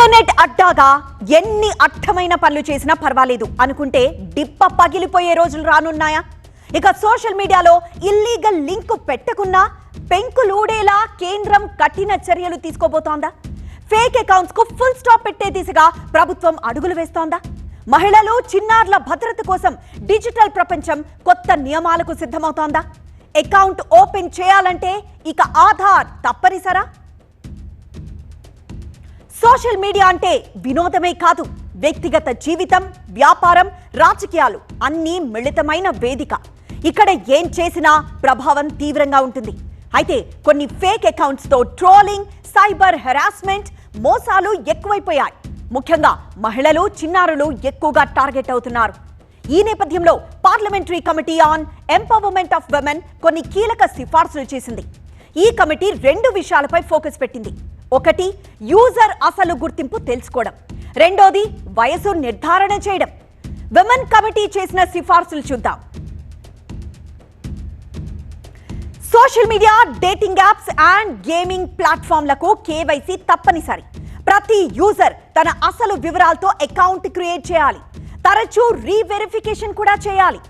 Internet అడ్డాగా ఎన్ని అర్థమైన పనులు చేసినా పర్వాలేదు అనుకుంటే డిప్ప పగిలిపోయే రోజులు రానున్నాయా? ఇక సోషల్ మీడియాలో ఇల్లీగల్ లింక్ పెట్టకున్నా పెంకులూడేలా కేంద్రం కఠిన చర్యలు తీసుకోబోతోందా? ఫేక్ అకౌంట్స్ కు ఫుల్ స్టాప్ పెట్టే దిశగా ప్రభుత్వం అడుగులు వేస్తోందా? మహిళలు చిన్నారుల భద్రత కోసం డిజిటల్ ప్రపంచం కొత్త నియమాలకు సిద్ధమవుతోందా? అకౌంట్ ఓపెన్ చేయాలంటే ఇక ఆధార్ తప్పనిసరా? సోషల్ మీడియా అంటే వినోదమే కాదు, వ్యక్తిగత జీవితం, వ్యాపారం, రాజకీయాలు అన్నీ మిళితమైన వేదిక. ఇక్కడ ఏం చేసినా ప్రభావం తీవ్రంగా ఉంటుంది. అయితే కొన్ని ఫేక్ అకౌంట్స్ తో ట్రోలింగ్, సైబర్ హెరాస్మెంట్, మోసాలు ఎక్కువైపోయాయి. ముఖ్యంగా మహిళలు, చిన్నారులు ఎక్కువగా టార్గెట్ అవుతున్నారు. ఈ నేపథ్యంలో parliamentary committee on empowerment of women కొన్ని కీలక సిఫార్సులు చేసింది. ఈ కమిటీ 2 విషయాలపై ఫోకస్ పెట్టింది. ఒకటి, యూజర్ అసలు గుర్తింపు తెలుసుకోవడం. రెండోది, వయసు నిర్ధారణ చేయడం. విమెన్ కమిటీ చేసిన సిఫార్సులు చూద్దాం. Social media, dating apps and gaming ప్లాట్ఫామ్లకు కేవైసీ తప్పనిసరి. ప్రతి యూజర్ తన అసలు వివరాలతో అకౌంట్ క్రియేట్ చేయాలి. తరచూ రీవెరిఫికేషన్ కూడా చేయాలి.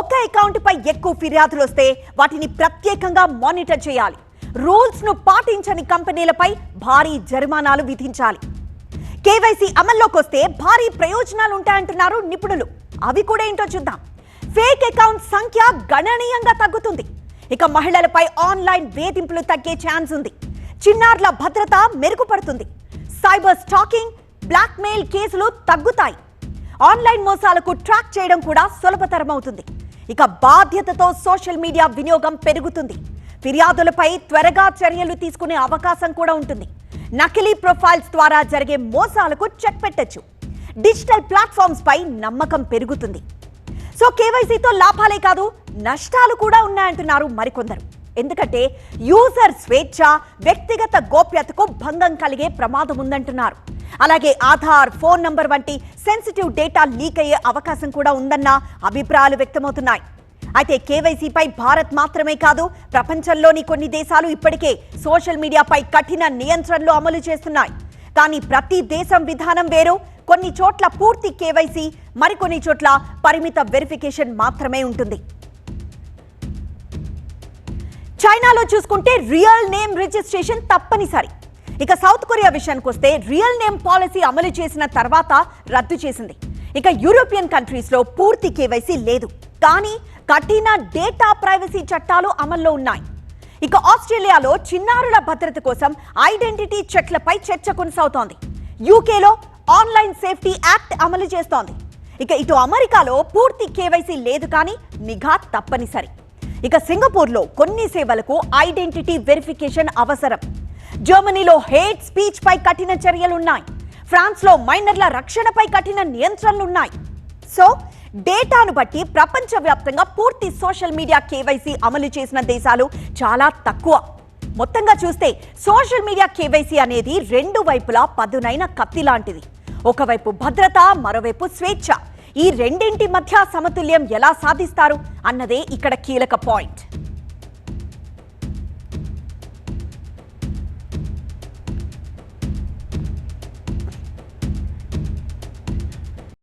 ఒక అకౌంట్ పై ఎక్కువ ఫిర్యాదులు వస్తే వాటిని ప్రత్యేకంగా మానిటర్ చేయాలి. రూల్స్ ను పాటించని కంపెనీలపై భారీ జరిమానాలు విధించాలి. కేవైసీ అమల్లోకి వస్తే భారీ ప్రయోజనాలు ఉంటాయంటున్నారు నిపుణులు. అవి కూడా ఏంటో చూద్దాం. ఫేక్ అకౌంట్ సంఖ్య గణనీయంగా తగ్గుతుంది. ఇక మహిళలపై ఆన్లైన్ వేధింపులు తగ్గే ఛాన్స్ ఉంది. చిన్నారుల భద్రత మెరుగుపడుతుంది. సైబర్ స్టాకింగ్, బ్లాక్మెయిల్ కేసులు తగ్గుతాయి. ఆన్లైన్ మోసాలకు ట్రాక్ చేయడం కూడా సులభతరం అవుతుంది. ఇక బాధ్యతతో సోషల్ మీడియా వినియోగం పెరుగుతుంది. ఫిర్యాదులపై త్వరగా చర్యలు తీసుకునే అవకాశం కూడా ఉంటుంది. నకిలీ ప్రొఫైల్స్ ద్వారా జరిగే మోసాలకు చెక్ పెట్టొచ్చు. డిజిటల్ ప్లాట్ఫామ్స్ పై నమ్మకం పెరుగుతుంది. సో కేవైసీతో లాభాలే కాదు, నష్టాలు కూడా ఉన్నాయంటున్నారు మరికొందరు. ఎందుకంటే యూజర్ స్వేచ్ఛ, వ్యక్తిగత గోప్యతకు భంగం కలిగే ప్రమాదం ఉందంటున్నారు. అలాగే ఆధార్, ఫోన్ నంబర్ వంటి సెన్సిటివ్ డేటా లీక్ అయ్యే అవకాశం కూడా ఉందన్న అభిప్రాయాలు వ్యక్తమవుతున్నాయి. అయితే కేవైసీపై భారత్ మాత్రమే కాదు, ప్రపంచంలోని కొన్ని దేశాలు ఇప్పటికే సోషల్ మీడియాపై కఠిన నియంత్రణలు అమలు చేస్తున్నాయి. కానీ ప్రతి దేశం విధానం వేరు. కొన్ని చోట్ల పూర్తి కేవైసీ, మరికొన్ని చోట్ల పరిమిత వెరిఫికేషన్ మాత్రమే ఉంటుంది. చైనాలో చూసుకుంటే రియల్ నేమ్ రిజిస్ట్రేషన్ తప్పనిసరి. ఇక సౌత్ కొరియా విషయానికి వస్తే రియల్ నేమ్ పాలసీ అమలు చేసిన తర్వాత రద్దు చేసింది. ఇక యూరోపియన్ కంట్రీస్ లో పూర్తి కేవైసీ లేదు, కానీ కఠిన డేటా ప్రైవసీ చట్టాలు అమల్లో ఉన్నాయి. ఇక ఆస్ట్రేలియాలో చిన్నారుల భద్రత కోసం ఐడెంటిటీ చెక్లపై చర్చ కొనసాగుతోంది. యూకేలో ఆన్లైన్ సేఫ్టీ యాక్ట్ అమలు చేస్తోంది. ఇక ఇటు అమెరికాలో పూర్తి కేవైసీ లేదు, కానీ నిఘా తప్పనిసరి. ఇక సింగపూర్లో కొన్ని సేవలకు ఐడెంటిటీ వెరిఫికేషన్ అవసరం. జర్మనీలో హేట్ స్పీచ్ పై కఠిన చర్యలున్నాయి. ఫ్రాన్స్ లో మైనర్ల రక్షణపై కఠిన నియంత్రణలున్నాయి. సో డేటాను బట్టి ప్రపంచవ్యాప్తంగా పూర్తి సోషల్ మీడియా కేవైసీ అమలు చేసిన దేశాలు చాలా తక్కువ. మొత్తంగా చూస్తే సోషల్ మీడియా కేవైసీ అనేది 2 వైపులా పదునైన కత్తి లాంటిది. ఒకవైపు భద్రత, మరోవైపు స్వేచ్ఛ. ఈ రెండింటి మధ్య సమతుల్యం ఎలా సాధిస్తారు అన్నదే ఇక్కడ కీలక పాయింట్.